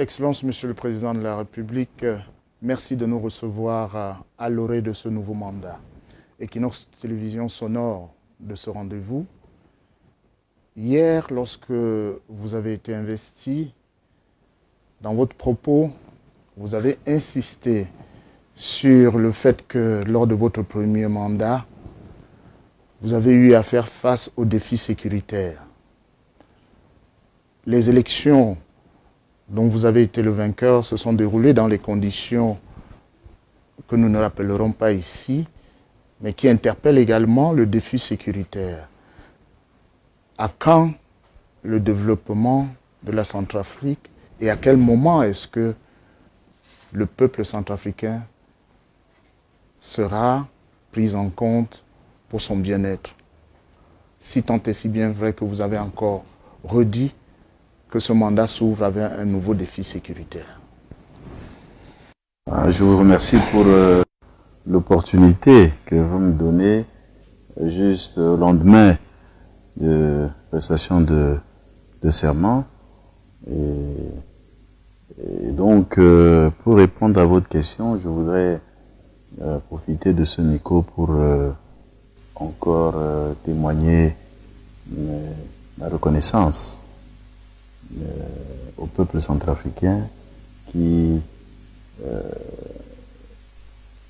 Excellence, Monsieur le Président de la République, merci de nous recevoir à l'orée de ce nouveau mandat. Equinox Télévision s'honore de ce rendez-vous. Hier, lorsque vous avez été investi, dans votre propos, vous avez insisté sur le fait que lors de votre premier mandat, vous avez eu à faire face aux défis sécuritaires. Les élections dont vous avez été le vainqueur se sont déroulées dans les conditions que nous ne rappellerons pas ici, mais qui interpellent également le défi sécuritaire. À quand le développement de la Centrafrique et à quel moment est-ce que le peuple centrafricain sera pris en compte pour son bien-être? Si tant est si bien vrai que vous avez encore redit que ce mandat s'ouvre avec un nouveau défi sécuritaire. Je vous remercie pour l'opportunité que vous me donnez juste au lendemain de prestation de serment. Et donc, pour répondre à votre question, je voudrais profiter de ce micro pour encore témoigner ma reconnaissance au peuple centrafricain qui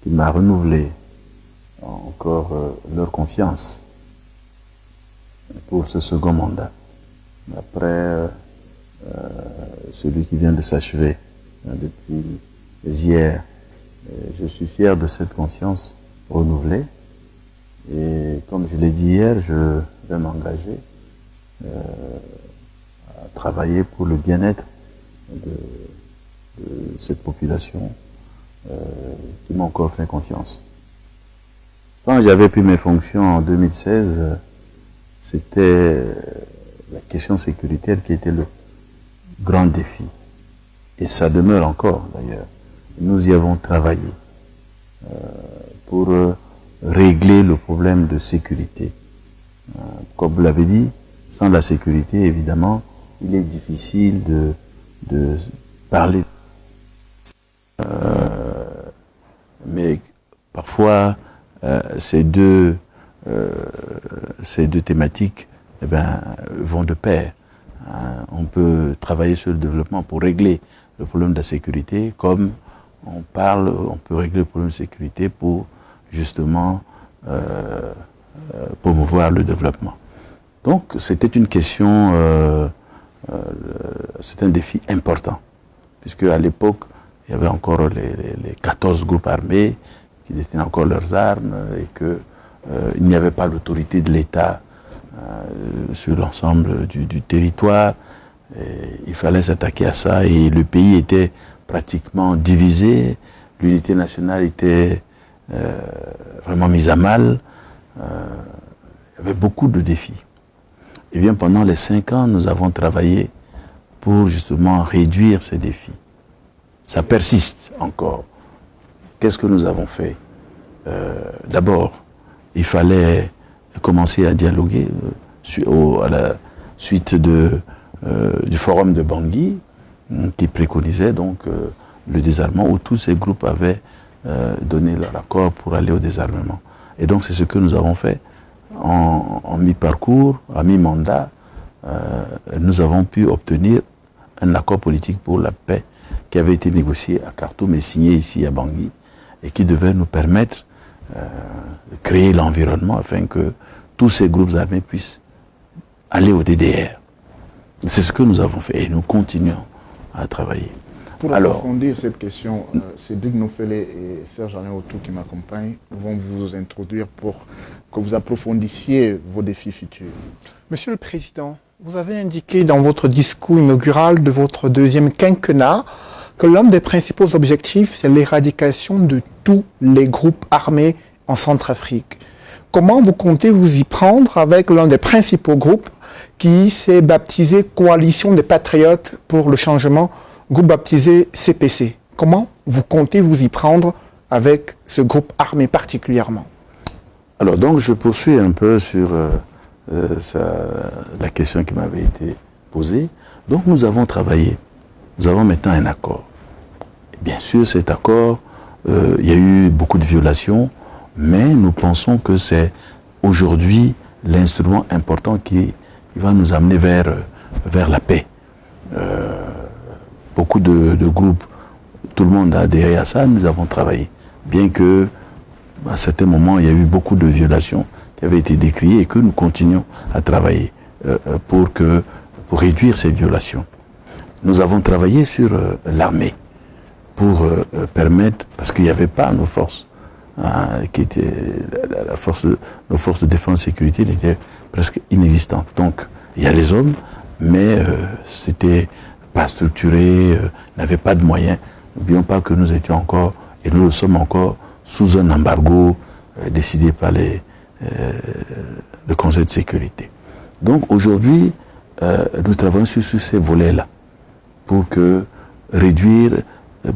m'a renouvelé encore leur confiance pour ce second mandat. Après celui qui vient de s'achever depuis hier, je suis fier de cette confiance renouvelée. Et comme je l'ai dit hier, je vais m'engager à travailler pour le bien-être de cette population qui m'a encore fait confiance. Quand j'avais pris mes fonctions en 2016, c'était la question sécuritaire qui était le grand défi. Et ça demeure encore d'ailleurs. Nous y avons travaillé pour régler le problème de sécurité. Comme vous l'avez dit, sans la sécurité, évidemment, il est difficile de parler. Mais parfois, ces deux thématiques vont de pair. On peut travailler sur le développement pour régler le problème de la sécurité, comme on peut régler le problème de sécurité pour justement promouvoir le développement. Donc c'était une question, c'est un défi important, puisque à l'époque, il y avait encore les 14 groupes armés qui détenaient encore leurs armes et qu'il n'y avait pas l'autorité de l'État sur l'ensemble du territoire. Et il fallait s'attaquer à ça et le pays était pratiquement divisé. L'unité nationale était vraiment mise à mal. Il y avait beaucoup de défis. Et bien pendant les 5 ans, nous avons travaillé pour justement réduire ces défis. Ça persiste encore. Qu'est-ce que nous avons fait? D'abord, il fallait commencer à dialoguer à la suite du forum de Bangui, qui préconisait donc le désarmement, où tous ces groupes avaient donné leur accord pour aller au désarmement. Et donc c'est ce que nous avons fait. En mi-parcours, à mi-mandat, nous avons pu obtenir un accord politique pour la paix qui avait été négocié à Khartoum et signé ici à Bangui et qui devait nous permettre de créer l'environnement afin que tous ces groupes armés puissent aller au DDR. C'est ce que nous avons fait et nous continuons à travailler. Pour approfondir cette question, Cédric Nofele et Serge-Alain Autou qui m'accompagnent vont vous introduire pour que vous approfondissiez vos défis futurs. Monsieur le Président, vous avez indiqué dans votre discours inaugural de votre deuxième quinquennat que l'un des principaux objectifs, c'est l'éradication de tous les groupes armés en Centrafrique. Comment vous comptez vous y prendre avec l'un des principaux groupes qui s'est baptisé Coalition des Patriotes pour le Changement, groupe baptisé CPC? Comment vous comptez vous y prendre avec ce groupe armé particulièrement? Alors donc je poursuis un peu sur la question qui m'avait été posée. Donc nous avons travaillé nous avons maintenant un accord. Bien sûr, cet accord, il y a eu beaucoup de violations, mais nous pensons que c'est aujourd'hui l'instrument important qui va nous amener vers la paix. Beaucoup de groupes, tout le monde a adhéré à ça, nous avons travaillé. Bien que, à certains moments, il y a eu beaucoup de violations qui avaient été décriées et que nous continuons à travailler pour réduire ces violations. Nous avons travaillé sur l'armée pour permettre, parce qu'il n'y avait pas nos forces, qui étaient nos forces de défense et sécurité étaient presque inexistantes. Donc, il y a les hommes, mais c'était pas structuré, n'avait pas de moyens. N'oublions pas que nous étions encore, et nous le sommes encore, sous un embargo décidé par le Conseil de sécurité. Donc aujourd'hui, nous travaillons sur ces volets-là pour réduire,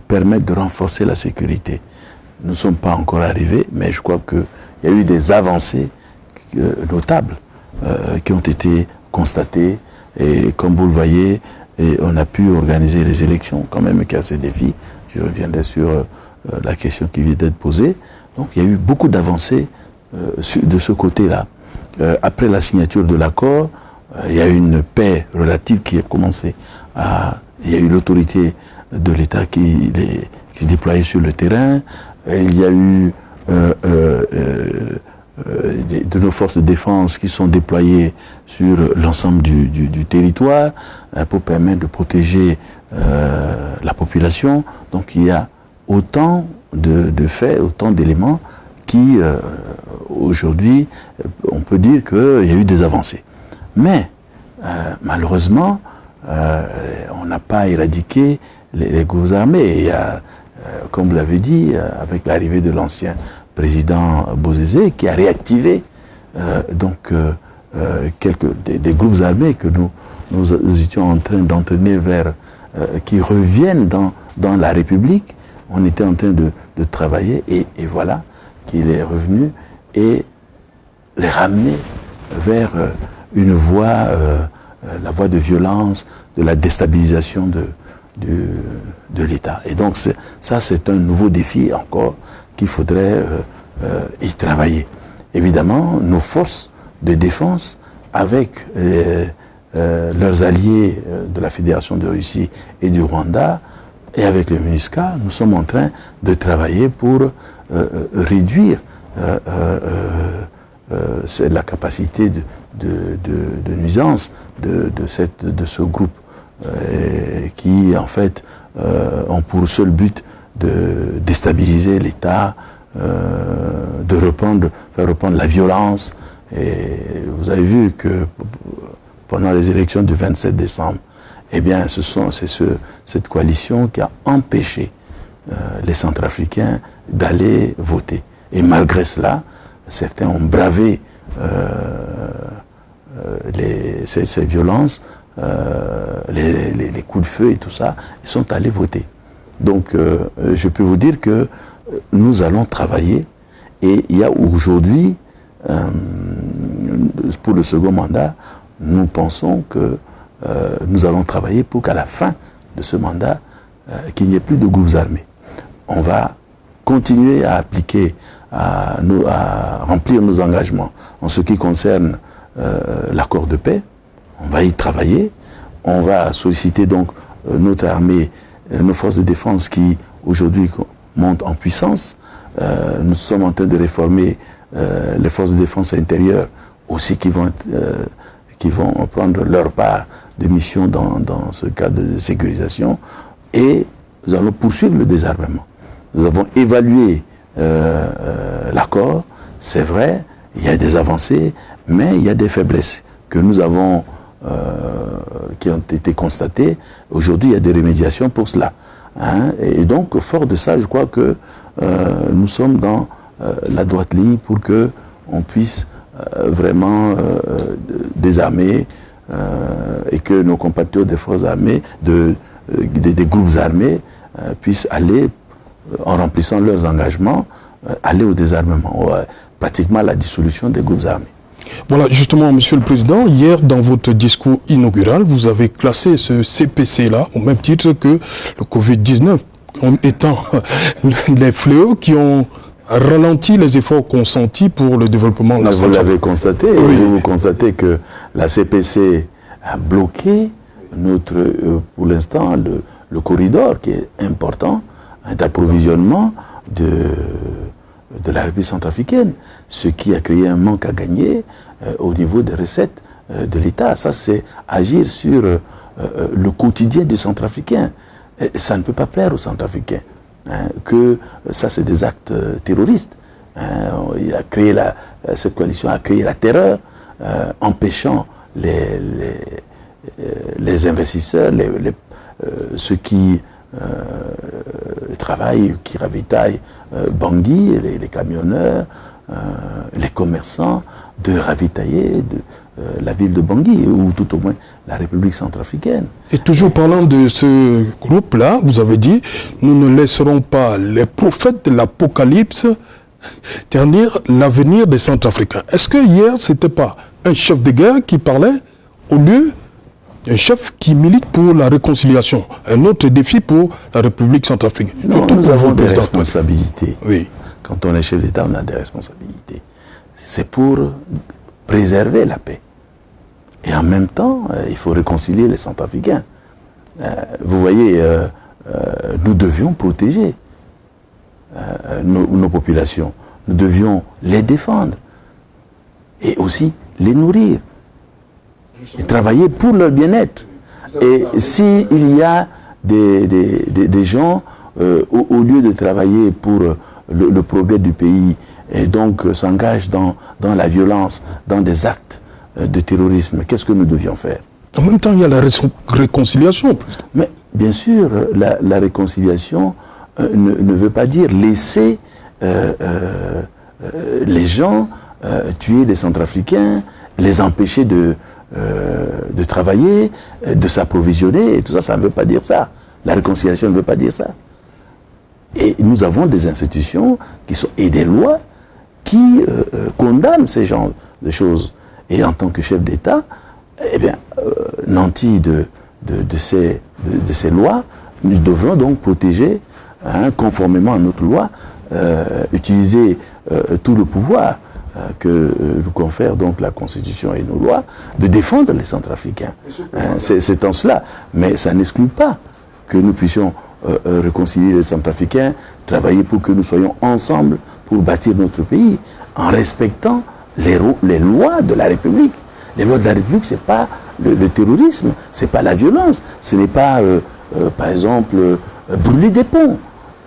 permettre de renforcer la sécurité. Nous ne sommes pas encore arrivés, mais je crois qu'il y a eu des avancées notables qui ont été constatées. Et comme vous le voyez, on a pu organiser les élections, quand même, qui a ses défis. Je reviendrai sur la question qui vient d'être posée. Donc il y a eu beaucoup d'avancées de ce côté-là. Après la signature de l'accord, il y a eu une paix relative qui a commencé il y a eu l'autorité de l'État qui se déployait sur le terrain. Il y a eu de nos forces de défense qui sont déployées sur l'ensemble du territoire pour permettre de protéger la population. Donc il y a autant de faits, autant d'éléments qui, aujourd'hui, on peut dire qu'il y a eu des avancées. Mais, malheureusement, on n'a pas éradiqué les groupes armés. Il y a, comme vous l'avez dit, avec l'arrivée de l'ancien président Bozizé, qui a réactivé des groupes armés que nous étions en train d'entraîner qui reviennent dans la République. On était en train de travailler et voilà qu'il est revenu et les ramener vers une voie, la voie de violence, de la déstabilisation de l'État. Et donc ça, c'est un nouveau défi encore qu'il faudrait y travailler. Évidemment, nos forces de défense, avec leurs alliés de la Fédération de Russie et du Rwanda, et avec le MINUSCA, nous sommes en train de travailler pour réduire la capacité de nuisance de ce groupe qui, en fait, ont pour seul but de déstabiliser l'État, de faire reprendre la violence. Et vous avez vu que pendant les élections du 27 décembre, eh bien, c'est cette coalition qui a empêché les Centrafricains d'aller voter. Et malgré cela, certains ont bravé ces violences, les coups de feu et tout ça, ils sont allés voter. Donc, je peux vous dire que nous allons travailler et il y a aujourd'hui, pour le second mandat, nous pensons que nous allons travailler pour qu'à la fin de ce mandat, qu'il n'y ait plus de groupes armés. On va continuer à appliquer, à remplir nos engagements en ce qui concerne l'accord de paix. On va y travailler. On va solliciter donc notre armée, nos forces de défense qui aujourd'hui montent en puissance. Nous sommes en train de réformer les forces de défense intérieures aussi qui vont prendre leur part de mission dans ce cadre de sécurisation. Et nous allons poursuivre le désarmement. Nous avons évalué l'accord. C'est vrai, il y a des avancées, mais il y a des faiblesses que nous avons, qui ont été constatées. Aujourd'hui, il y a des remédiations pour cela. Et donc, fort de ça, je crois que nous sommes dans la droite ligne pour qu'on puisse vraiment désarmer et que nos compatriotes des forces armées, des groupes armés, puissent aller, en remplissant leurs engagements, aller au désarmement, pratiquement à la dissolution des groupes armés. Voilà, justement, Monsieur le Président, hier, dans votre discours inaugural, vous avez classé ce CPC-là au même titre que le Covid-19, en étant les fléaux qui ont ralenti les efforts consentis pour le développement de la santé. Vous l'avez constaté, oui. Vous constatez que la CPC a bloqué pour l'instant, le corridor qui est important d'approvisionnement de la République centrafricaine, ce qui a créé un manque à gagner au niveau des recettes de l'État. Ça, c'est agir sur le quotidien du centrafricain. Et ça ne peut pas plaire aux centrafricains. Que ça, c'est des actes terroristes. Il a créé cette coalition a créé la terreur, empêchant les investisseurs, ceux qui travaillent, qui ravitaillent Bangui, les camionneurs, les commerçants, de ravitailler la ville de Bangui, ou tout au moins la République centrafricaine. Et toujours parlant de ce groupe-là, vous avez dit, nous ne laisserons pas les prophètes de l'Apocalypse ternir l'avenir des Centrafricains. Est-ce que hier, ce n'était pas un chef de guerre qui parlait au lieu d'un chef qui milite pour la réconciliation? Un autre défi pour la République centrafricaine. Non, nous avons des responsabilités. Oui. Quand on est chef d'État, on a des responsabilités. C'est pour préserver la paix. Et en même temps, il faut réconcilier les Centrafricains. Vous voyez, nous devions protéger nos populations. Nous devions les défendre. Et aussi les nourrir. Et travailler pour leur bien-être. Et s'il y a des gens, au lieu de travailler pour le progrès du pays, et donc s'engagent dans la violence, dans des actes de terrorisme, qu'est-ce que nous devions faire? En même temps, il y a la réconciliation. Mais bien sûr, la réconciliation ne veut pas dire laisser les gens tuer des Centrafricains, les empêcher de travailler, de s'approvisionner, et tout ça, ça ne veut pas dire ça. La réconciliation ne veut pas dire ça. Et nous avons des institutions et des lois qui condamnent ces genres de choses. Et en tant que chef d'État, eh bien, nanti de ces lois, nous devrons donc protéger, conformément à notre loi, utiliser tout le pouvoir que nous confère donc la Constitution et nos lois, de défendre les Centrafricains. C'est en cela. Mais ça n'exclut pas que nous puissions réconcilier les Centrafricains, travailler pour que nous soyons ensemble pour bâtir notre pays, en respectant les lois de la République. Les lois de la République, ce n'est pas le terrorisme, ce n'est pas la violence, ce n'est pas, par exemple, brûler des ponts,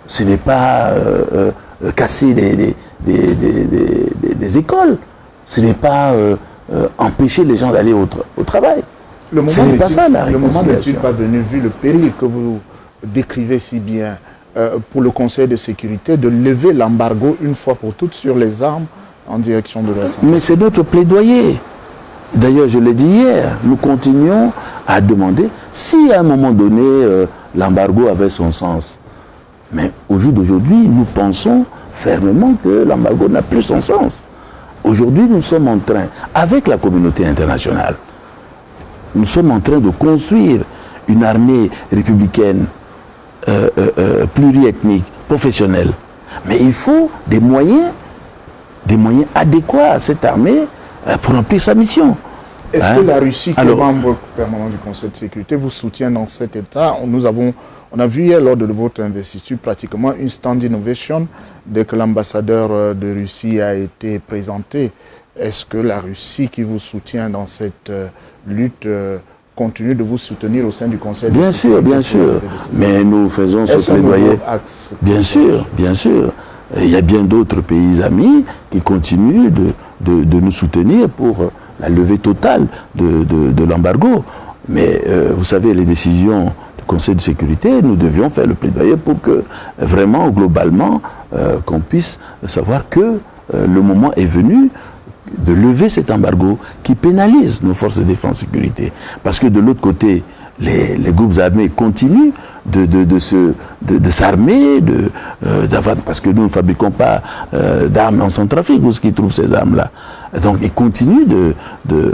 ce n'est pas casser des écoles, ce n'est pas empêcher les gens d'aller au travail. Ce n'est pas ça la réconciliation. Le moment n'est-il pas venu, vu le péril que vous décrivez si bien, pour le Conseil de sécurité, de lever l'embargo une fois pour toutes sur les armes en direction de l'Ouest? Mais c'est notre plaidoyer. D'ailleurs, je l'ai dit hier, nous continuons à demander si à un moment donné, l'embargo avait son sens. Mais au jour d'aujourd'hui, nous pensons fermement que l'embargo n'a plus son sens. Aujourd'hui, nous sommes en train, avec la communauté internationale, nous sommes en train de construire une armée républicaine pluriethnique, professionnelle. Mais il faut des moyens adéquats à cette armée pour remplir sa mission. Est-ce que la Russie, qui est membre permanent du Conseil de sécurité, vous soutient dans cet état? On a vu hier lors de votre investiture pratiquement une stand innovation dès que l'ambassadeur de Russie a été présenté. Est-ce que la Russie qui vous soutient dans cette lutte continue de vous soutenir au sein du Conseil de sécurité? Bien sûr. Mais nous faisons ce plaidoyer. Bien sûr. Il y a bien d'autres pays amis qui continuent de nous soutenir pour la levée totale de l'embargo. Mais vous savez, les décisions du Conseil de sécurité, nous devions faire le plaidoyer pour que vraiment, globalement, qu'on puisse savoir que le moment est venu de lever cet embargo qui pénalise nos forces de défense et de sécurité. Parce que de l'autre côté, les groupes armés continuent de s'armer, parce que nous ne fabriquons pas d'armes en Centrafrique, où est-ce qu'ils trouvent ces armes-là? Donc ils continuent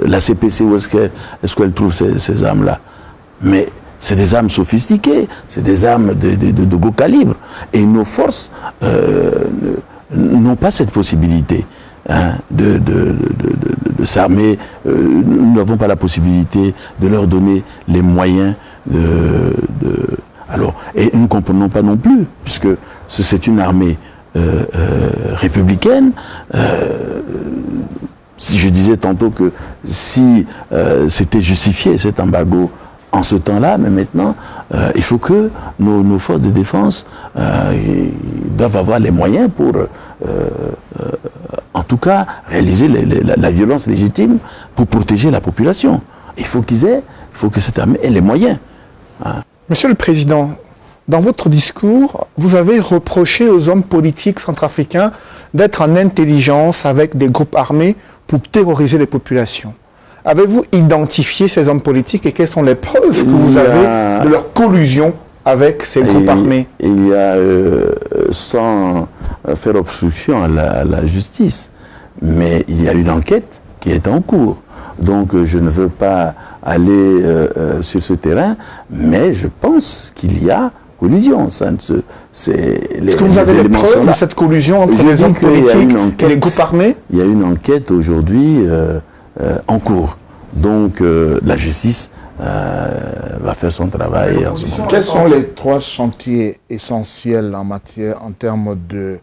la CPC, où est-ce qu'elle trouve ces armes-là? Mais c'est des armes sophistiquées, c'est des armes de gros calibre. Et nos forces n'ont pas cette possibilité de s'armer. Nous n'avons pas la possibilité de leur donner les moyens Alors, et nous ne comprenons pas non plus, puisque c'est une armée républicaine. Si je disais tantôt que si c'était justifié cet embargo en ce temps-là, mais maintenant, il faut que nos forces de défense doivent avoir les moyens pour, en tout cas, réaliser la violence légitime pour protéger la population. Il faut que cette armée ait les moyens. Monsieur le Président, dans votre discours, vous avez reproché aux hommes politiques centrafricains d'être en intelligence avec des groupes armés pour terroriser les populations. Avez-vous identifié ces hommes politiques et quelles sont les preuves que vous avez de leur collusion avec ces groupes armés? Il y a, sans faire obstruction à la justice, mais il y a une enquête qui est en cours. Donc je ne veux pas aller sur ce terrain, mais je pense qu'il y a collusion. Est-ce que vous avez les preuves de cette collusion entre les hommes politiques et les groupes armés? Il y a une enquête aujourd'hui en cours. Donc la justice va faire son travail. Quels sont les 3 chantiers essentiels en termes de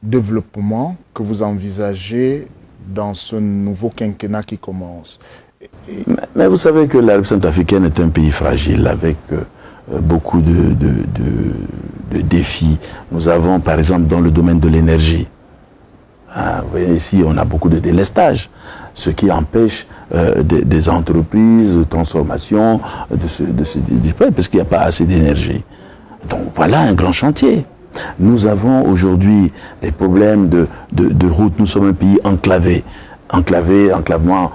développement que vous envisagez dans ce nouveau quinquennat qui commence? Mais vous savez que la République centrafricaine est un pays fragile avec beaucoup de défis. Nous avons par exemple dans le domaine de l'énergie, vous voyez ici on a beaucoup de délestage, ce qui empêche des entreprises de transformation de se parce qu'il n'y a pas assez d'énergie. Donc voilà un grand chantier. Nous avons aujourd'hui des problèmes de route. Nous sommes un pays enclavé. Enclavement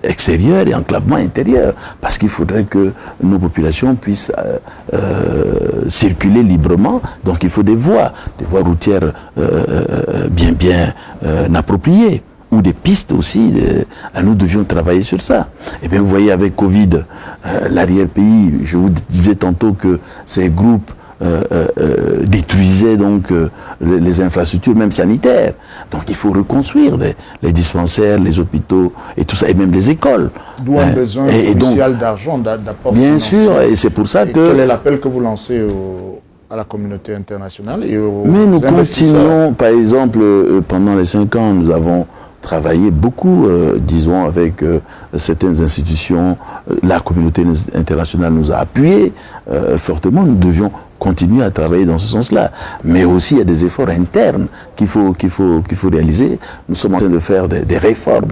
extérieur et enclavement intérieur, parce qu'il faudrait que nos populations puissent circuler librement. Donc il faut des voies routières bien appropriées, ou des pistes aussi. Nous devions travailler sur ça. Et bien vous voyez avec Covid, l'arrière-pays, je vous disais tantôt que ces groupes détruisaient donc les infrastructures même sanitaires. Donc il faut reconstruire les dispensaires, les hôpitaux et tout ça, et même les écoles. D'où un besoin crucial d'argent, d'apport bien financier. sûr, et c'est pour ça que... Quel est l'appel que vous lancez à la communauté internationale et aux Mais nous investisseurs? continuons, par exemple, pendant les 5 ans, nous avons travaillé beaucoup, disons, avec certaines institutions. La communauté internationale nous a appuyés fortement. Nous devions continuer à travailler dans ce sens-là. Mais aussi, il y a des efforts internes qu'il faut réaliser. Nous sommes en train de faire des réformes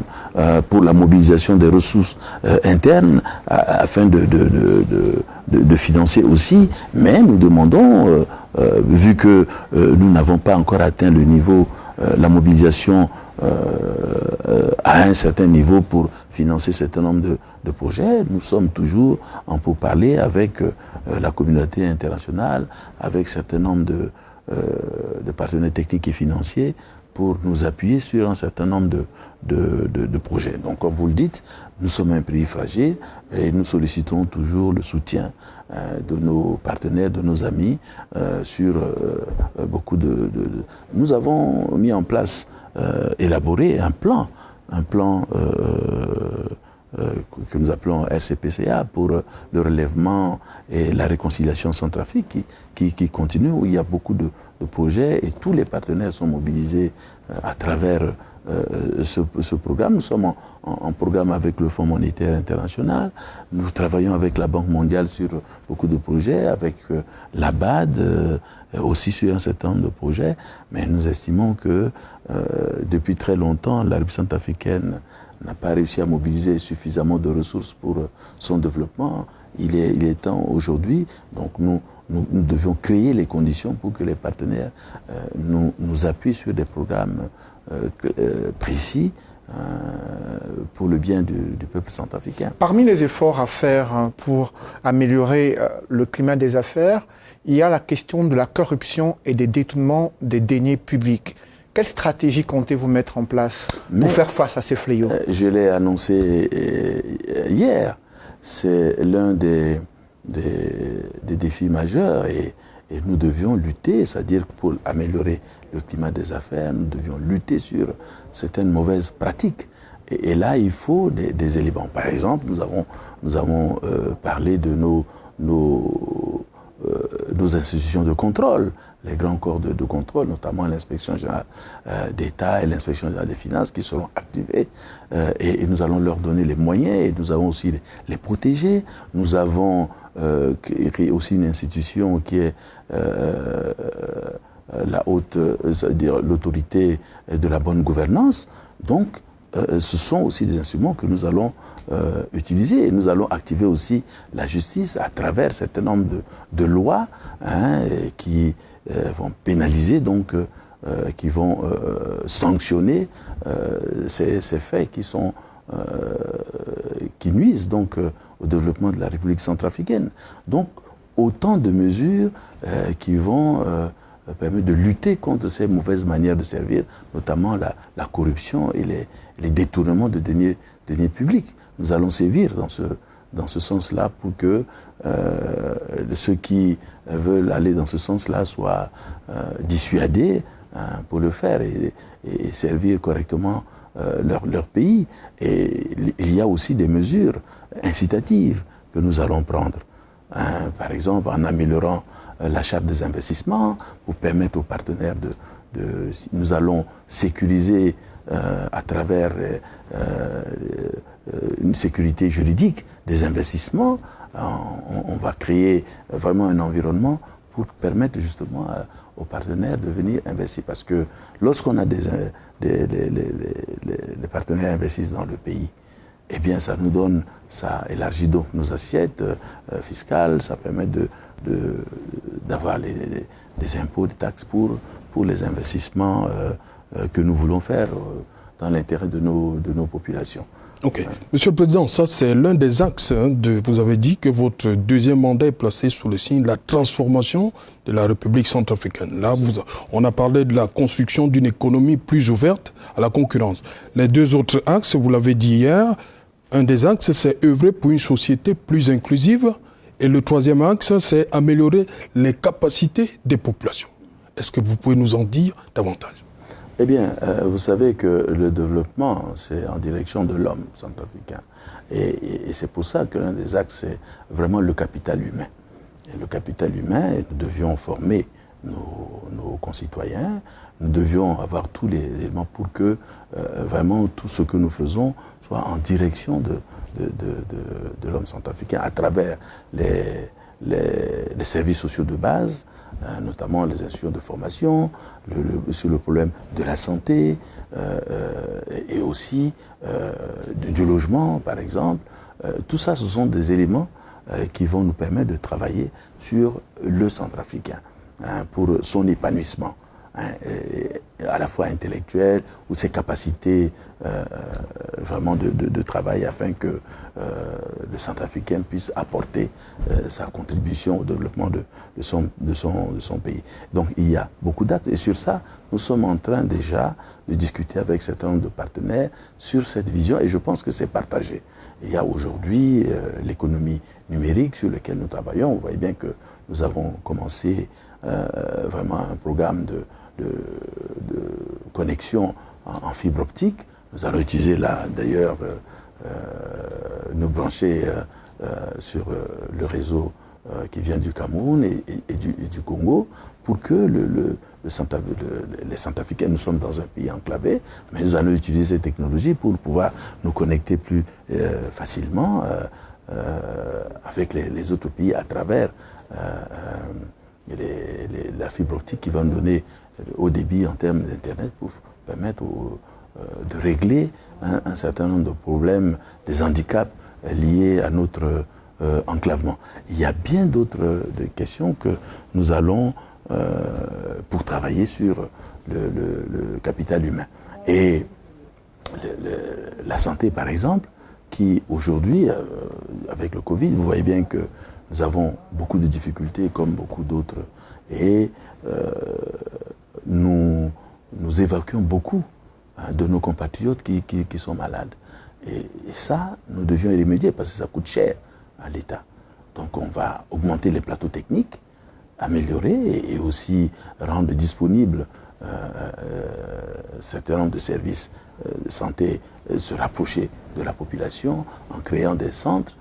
pour la mobilisation des ressources internes afin de financer aussi. Mais nous demandons, vu que nous n'avons pas encore atteint le niveau, la mobilisation à un certain niveau pour financer un certain nombre de projets, nous sommes toujours en pourparlers avec la communauté internationale, avec un certain nombre de partenaires techniques et financiers pour nous appuyer sur un certain nombre de projets. Donc, comme vous le dites, nous sommes un pays fragile et nous sollicitons toujours le soutien de nos partenaires, de nos amis sur beaucoup Nous avons mis en place, élaboré un plan que nous appelons RCPCA pour le relèvement et la réconciliation centrafrique qui continue, où il y a beaucoup de projets et tous les partenaires sont mobilisés à travers ce programme. Nous sommes en programme avec le Fonds monétaire international, nous travaillons avec la Banque mondiale sur beaucoup de projets, avec la BAD aussi sur un certain nombre de projets, mais nous estimons que depuis très longtemps, la République centrafricaine n'a pas réussi à mobiliser suffisamment de ressources pour son développement. Il est temps aujourd'hui, donc nous devions créer les conditions pour que les partenaires nous appuient sur des programmes précis pour le bien du peuple centrafricain. Parmi les efforts à faire pour améliorer le climat des affaires, il y a la question de la corruption et des détournements des deniers publics. Quelle stratégie comptez-vous mettre en place pour faire face à ces fléaux? Je l'ai annoncé hier. C'est l'un des défis majeurs et nous devions lutter, c'est-à-dire pour améliorer le climat des affaires, nous devions lutter sur certaines mauvaises pratiques. Et là, il faut des éléments. Par exemple, nous avons parlé de nos institutions de contrôle, les grands corps de contrôle, notamment l'inspection générale d'État et l'inspection générale des finances qui seront activés et nous allons leur donner les moyens et nous allons aussi les protéger. Nous avons créé aussi une institution qui est la haute, c'est-à-dire l'autorité de la bonne gouvernance. Donc, ce sont aussi des instruments que nous allons utiliser et nous allons activer aussi la justice à travers un certain nombre de lois qui vont pénaliser, donc qui vont sanctionner ces faits qui nuisent donc au développement de la République centrafricaine. Donc autant de mesures qui vont permettre de lutter contre ces mauvaises manières de servir, notamment la corruption et les détournements de deniers publics. Nous allons sévir dans ce sens-là pour que ceux qui veulent aller dans ce sens-là soient dissuadés pour le faire et servir correctement leur pays. Et il y a aussi des mesures incitatives que nous allons prendre. Par exemple, en améliorant la charte des investissements pour permettre aux partenaires nous allons sécuriser à travers une sécurité juridique des investissements. On va créer vraiment un environnement pour permettre justement aux partenaires de venir investir. Parce que lorsqu'on a les partenaires investissent dans le pays, eh bien ça nous donne, ça élargit donc nos assiettes fiscales, ça permet d'avoir des impôts, des taxes pour les investissements que nous voulons faire dans l'intérêt de nos populations. Ok. Monsieur le Président, ça c'est l'un des axes. Vous avez dit que votre deuxième mandat est placé sous le signe de la transformation de la République centrafricaine. Là, on a parlé de la construction d'une économie plus ouverte à la concurrence. Les deux autres axes, vous l'avez dit hier, un des axes c'est œuvrer pour une société plus inclusive et le troisième axe c'est améliorer les capacités des populations. Est-ce que vous pouvez nous en dire davantage ? Eh bien, vous savez que le développement, c'est en direction de l'homme centrafricain. Et c'est pour ça que l'un des axes, c'est vraiment le capital humain. Et le capital humain, nous devions former nos concitoyens, nous devions avoir tous les éléments pour que vraiment tout ce que nous faisons soit en direction de l'homme centrafricain à travers les services sociaux de base, notamment les institutions de formation, sur le problème de la santé et aussi du logement, par exemple. Tout ça, ce sont des éléments qui vont nous permettre de travailler sur le centrafricain pour son épanouissement, à la fois intellectuel ou ses capacités vraiment de travail afin que le centrafricain puisse apporter sa contribution au développement de son pays. Donc il y a beaucoup d'actes et sur ça, nous sommes en train déjà de discuter avec un certain nombre de partenaires sur cette vision et je pense que c'est partagé. Il y a aujourd'hui l'économie numérique sur laquelle nous travaillons. Vous voyez bien que nous avons commencé vraiment un programme de connexion en fibre optique. Nous allons utiliser là, d'ailleurs, nous brancher sur le réseau qui vient du Cameroun et du Congo pour que les Centrafricains, nous sommes dans un pays enclavé, mais nous allons utiliser ces technologies pour pouvoir nous connecter plus facilement avec les autres pays à travers la fibre optique qui va nous donner haut débit en termes d'Internet pour permettre de régler un certain nombre de problèmes, des handicaps liés à notre enclavement. Il y a bien d'autres questions que nous allons pour travailler sur le capital humain. Et la santé, par exemple, qui aujourd'hui, avec le Covid, vous voyez bien que nous avons beaucoup de difficultés comme beaucoup d'autres. Et nous évacuons beaucoup de nos compatriotes qui sont malades. Et ça, nous devions y remédier parce que ça coûte cher à l'État. Donc on va augmenter les plateaux techniques, améliorer et aussi rendre disponibles un certain nombre de services de santé, se rapprocher de la population en créant des centres,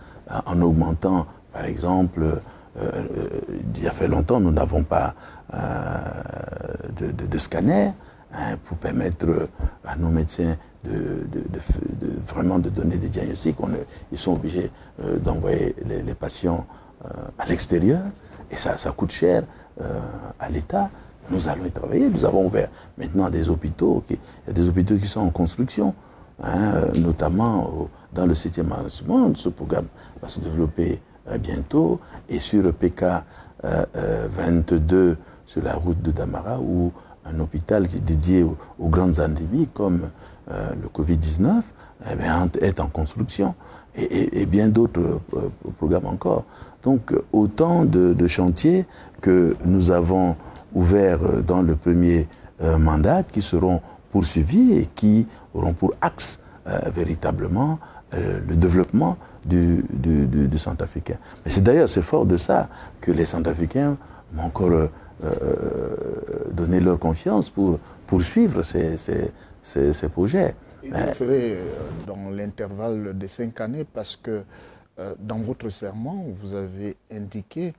en augmentant, par exemple, il y a fait longtemps, nous n'avons pas de scanner pour permettre à nos médecins vraiment de donner des diagnostics. Ils sont obligés d'envoyer les patients à l'extérieur et ça coûte cher à l'État. Nous allons y travailler. Nous avons ouvert maintenant des hôpitaux. Il y a des hôpitaux qui sont en construction, notamment dans le 7e arrondissement. Ce programme va se développer bientôt. Et sur PK 22, sur la route de Damara, où un hôpital qui est dédié aux grandes endémies comme le Covid-19 est en construction. Et bien d'autres programmes encore. Donc autant de chantiers que nous avons ouverts dans le premier mandat qui seront poursuivis et qui auront pour axe véritablement le développement du Centrafricain. Mais c'est fort de ça que les Centrafricains m'ont encore donné leur confiance pour poursuivre ces projets. Et vous le ferez dans l'intervalle de 5 années parce que dans votre serment, vous avez indiqué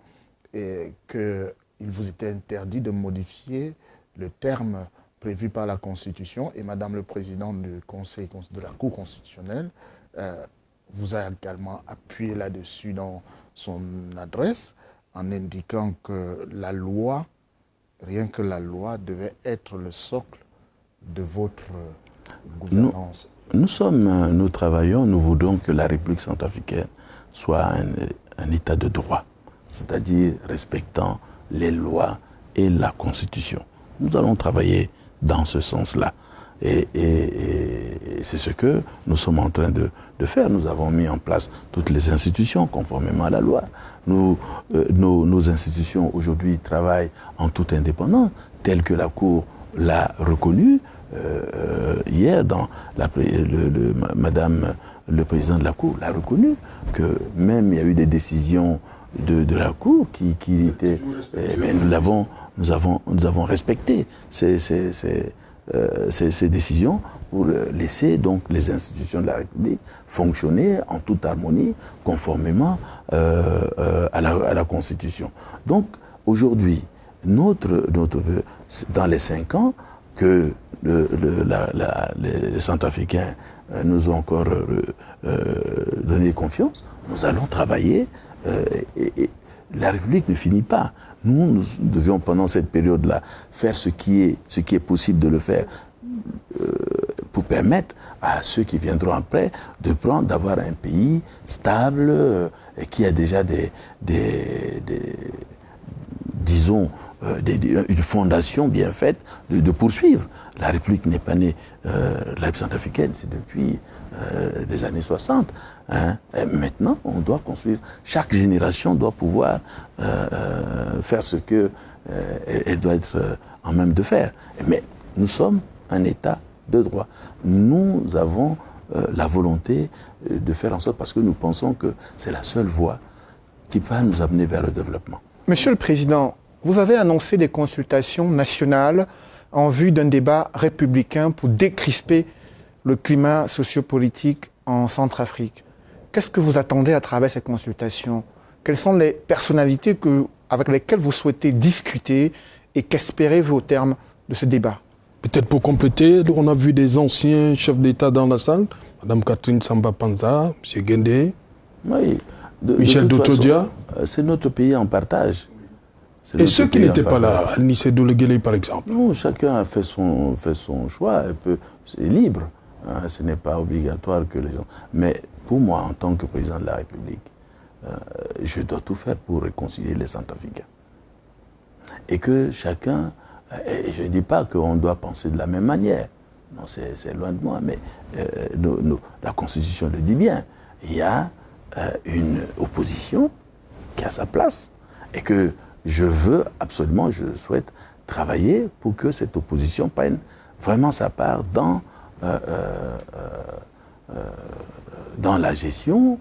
qu'il vous était interdit de modifier le terme prévu par la Constitution et Madame le Président du Conseil de la Cour constitutionnelle vous a également appuyé là-dessus dans son adresse en indiquant que la loi, rien que la loi, devait être le socle de votre gouvernance. Nous travaillons, nous voudrons que la République centrafricaine soit un État de droit, c'est-à-dire respectant les lois et la Constitution. Nous allons travailler dans ce sens-là. Et c'est ce que nous sommes en train de faire. Nous avons mis en place toutes les institutions conformément à la loi. Nos institutions aujourd'hui travaillent en toute indépendance, telle que la Cour l'a reconnu. Hier, Madame le Président de la Cour l'a reconnu, que même il y a eu des décisions de la Cour qui étaient... Mais nous avons respecté ces décisions pour laisser donc les institutions de la République fonctionner en toute harmonie, conformément à la Constitution. Donc aujourd'hui, notre vœu, dans les 5 ans, que les Centrafricains nous ont encore donné confiance, nous allons travailler et la République ne finit pas. Nous devions pendant cette période-là faire ce qui est possible de le faire pour permettre à ceux qui viendront après d'avoir un pays stable et qui a déjà une fondation bien faite de poursuivre. La République n'est pas née, la République centrafricaine, c'est depuis des années 60. Maintenant, on doit construire. Chaque génération doit pouvoir faire ce qu'elle doit être en même de faire. Mais nous sommes un État de droit. Nous avons la volonté de faire en sorte, parce que nous pensons que c'est la seule voie qui peut nous amener vers le développement. Monsieur le Président, vous avez annoncé des consultations nationales en vue d'un débat républicain pour décrisper le climat sociopolitique en Centrafrique. Qu'est-ce que vous attendez à travers ces consultations? Quelles sont les personnalités avec lesquelles vous souhaitez discuter et qu'espérez-vous au terme de ce débat? Peut-être pour compléter, on a vu des anciens chefs d'État dans la salle, Mme Catherine Samba Panza, M. Gendé, oui, Michel Doutodia. C'est notre pays en partage. Et ceux qui n'étaient pas là, Nissé Douleguele par exemple? Non, chacun a fait son choix, c'est libre. Ce n'est pas obligatoire que les gens... Mais pour moi, en tant que président de la République, je dois tout faire pour réconcilier les Centrafricains. Et que chacun... Et je ne dis pas qu'on doit penser de la même manière. Non, c'est loin de moi, mais la Constitution le dit bien. Il y a une opposition qui a sa place et que je veux absolument, je souhaite travailler pour que cette opposition prenne vraiment sa part dans la gestion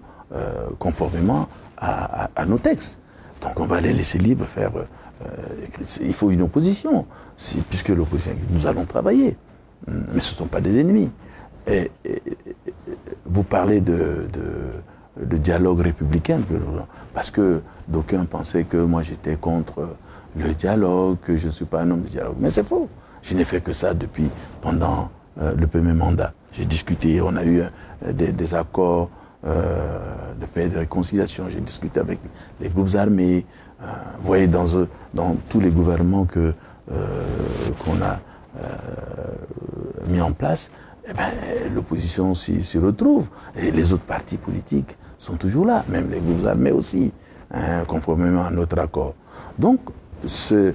conformément à nos textes. Donc on va les laisser libres faire... il faut une opposition, puisque l'opposition, nous allons travailler. Mais ce ne sont pas des ennemis. Et vous parlez de dialogue républicain, parce que d'aucuns pensaient que moi j'étais contre le dialogue, que je ne suis pas un homme de dialogue. Mais c'est faux. Je n'ai fait que ça pendant le premier mandat. J'ai discuté, on a eu des accords de paix et de réconciliation. J'ai discuté avec les groupes armés. Vous voyez, dans tous les gouvernements qu'on a mis en place, eh ben, l'opposition s'y retrouve. Et les autres partis politiques sont toujours là, même les groupes armés aussi, conformément à notre accord. Donc, il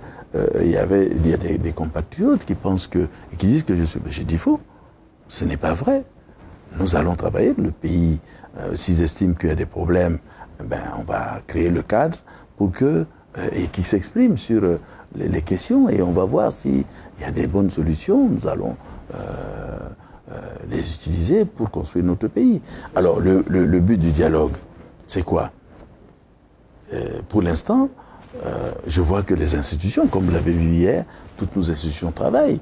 y a des compatriotes qui pensent et qui disent que je suis... J'ai dit faux. Ce n'est pas vrai. Nous allons travailler. Le pays, s'ils estiment qu'il y a des problèmes, ben, on va créer le cadre pour et qui s'expriment sur les questions, et on va voir s'il y a des bonnes solutions. Nous allons les utiliser pour construire notre pays. Alors, le but du dialogue, c'est quoi? Pour l'instant, je vois que les institutions, comme vous l'avez vu hier, toutes nos institutions travaillent.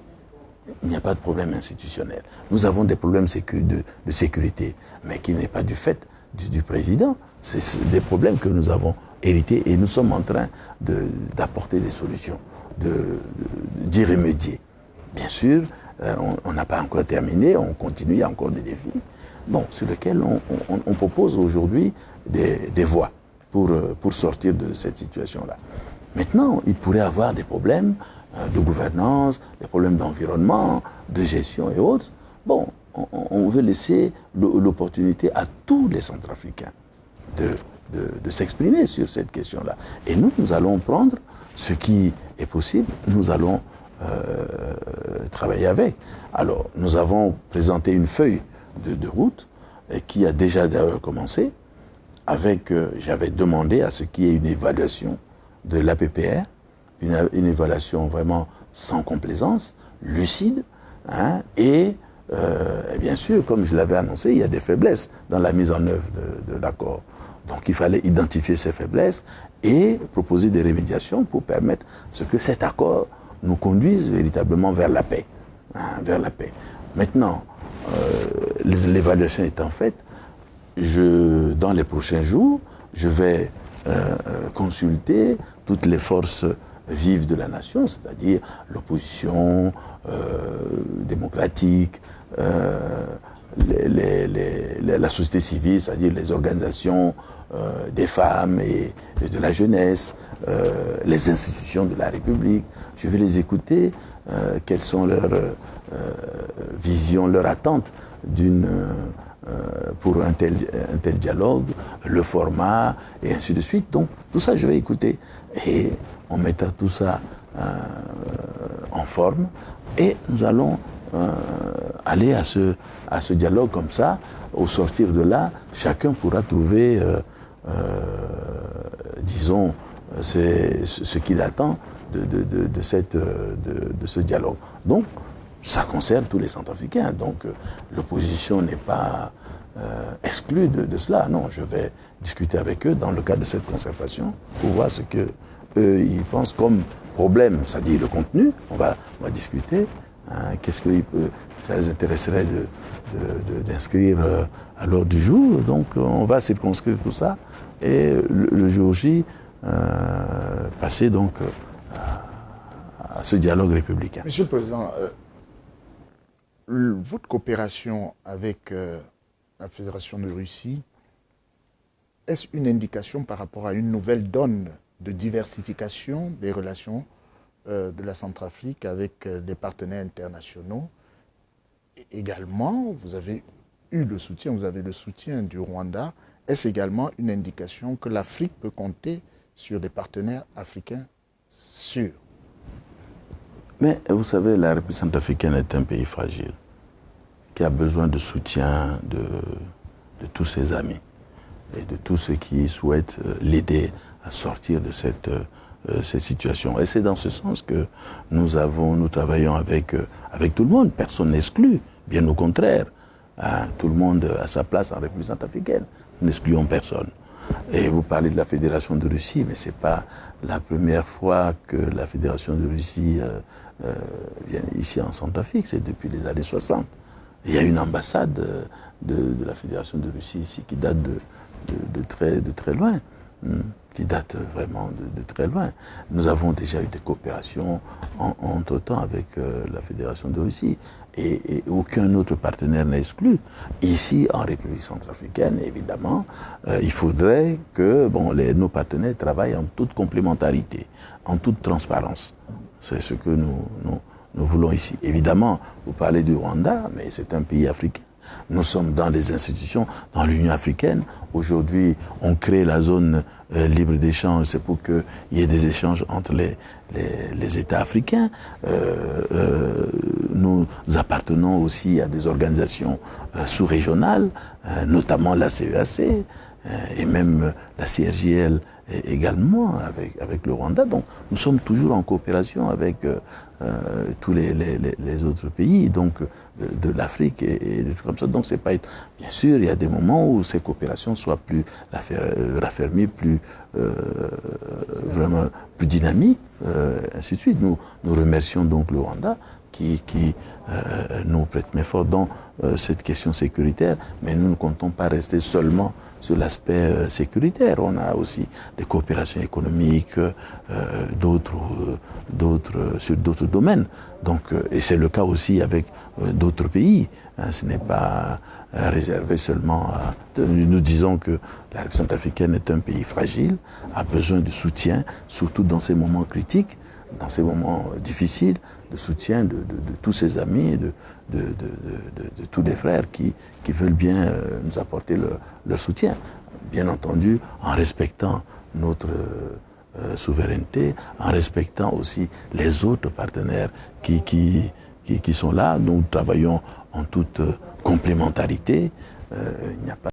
Il n'y a pas de problème institutionnel. Nous avons des problèmes de sécurité, mais qui n'est pas du fait du président. C'est des problèmes que nous avons hérités et nous sommes en train d'apporter des solutions, d'y remédier. Bien sûr, on n'a pas encore terminé, on continue, il y a encore des défis, sur lesquels on propose aujourd'hui des voies pour sortir de cette situation-là. Maintenant, il pourrait y avoir des problèmes de gouvernance, des problèmes d'environnement, de gestion et autres. On veut laisser l'opportunité à tous les Centrafricains de s'exprimer sur cette question-là. Et nous allons prendre ce qui est possible, nous allons travailler avec. Alors, nous avons présenté une feuille de route qui a déjà d'ailleurs commencé. J'avais demandé à ce qu'il y ait une évaluation de l'APPR, une évaluation vraiment sans complaisance, lucide, et bien sûr, comme je l'avais annoncé, il y a des faiblesses dans la mise en œuvre de l'accord. Donc il fallait identifier ces faiblesses et proposer des remédiations pour permettre que cet accord nous conduise véritablement vers la paix. Vers la paix. Maintenant, l'évaluation étant faite, dans les prochains jours, je vais consulter toutes les forces vives de la nation, c'est-à-dire l'opposition démocratique, la société civile, c'est-à-dire les organisations des femmes et de la jeunesse, les institutions de la République. Je vais les écouter, quelles sont leurs visions, leurs attentes pour un tel dialogue, le format, et ainsi de suite. Donc, tout ça, je vais écouter. Et on mettra tout ça en forme, et nous allons aller à ce dialogue comme ça. Au sortir de là, chacun pourra trouver, disons, ce qu'il attend de ce dialogue. Donc, ça concerne tous les Centrafricains. Donc, l'opposition n'est pas exclue de cela. Non, je vais discuter avec eux dans le cadre de cette concertation pour voir ce qu'eux, ils pensent comme problème, c'est-à-dire le contenu. On va discuter. Qu'est-ce que ça les intéresserait d'inscrire à l'ordre du jour. Donc, on va circonscrire tout ça. Et le jour J, passer donc à ce dialogue républicain. Monsieur le Président, votre coopération avec la Fédération de Russie, est-ce une indication par rapport à une nouvelle donne de diversification des relations de la Centrafrique avec des partenaires internationaux? Également, vous avez eu le soutien, du Rwanda. Est-ce également une indication que l'Afrique peut compter sur des partenaires africains sûrs? Mais vous savez, la République centrafricaine est un pays fragile. qui a besoin de soutien de tous ses amis et de tous ceux qui souhaitent l'aider à sortir de cette situation. Et c'est dans ce sens que nous travaillons avec tout le monde, personne n'exclut, bien au contraire. Hein, tout le monde a sa place en République centrafricaine, nous n'excluons personne. Et vous parlez de la Fédération de Russie, mais ce n'est pas la première fois que la Fédération de Russie vient ici en Centrafrique, c'est depuis les années 60. Il y a une ambassade de la Fédération de Russie ici qui date de très loin, qui date vraiment de très loin. Nous avons déjà eu des coopérations entre-temps avec la Fédération de Russie et aucun autre partenaire n'est exclu. Ici, en République centrafricaine, évidemment, il faudrait que nos partenaires travaillent en toute complémentarité, en toute transparence. C'est ce que nous voulons ici. Évidemment, vous parlez du Rwanda, mais c'est un pays africain. Nous sommes dans les institutions, dans l'Union africaine. Aujourd'hui, on crée la zone libre d'échange. C'est pour qu'il y ait des échanges entre les États africains. Nous appartenons aussi à des organisations sous-régionales, notamment la CEAC et même la CRJL également avec le Rwanda. Donc nous sommes toujours en coopération avec tous les autres pays donc de l'Afrique et des trucs comme ça. Donc c'est pas... Bien sûr, il y a des moments où ces coopérations soient plus raffermies, plus vraiment plus dynamiques, ainsi de suite. Nous remercions donc le Rwanda qui nous prête main forte dans cette question sécuritaire, mais nous ne comptons pas rester seulement sur l'aspect sécuritaire. On a aussi des coopérations économiques, sur d'autres domaines. Donc, et c'est le cas aussi avec d'autres pays. Ce n'est pas réservé seulement à... Nous disons que la République centrafricaine est un pays fragile, a besoin de soutien, surtout dans ces moments critiques, dans ces moments difficiles, de soutien de tous ses amis, de tous les frères qui veulent bien nous apporter leur soutien. Bien entendu, en respectant notre souveraineté, en respectant aussi les autres partenaires qui sont là. Nous travaillons en toute complémentarité. Il n'y a pas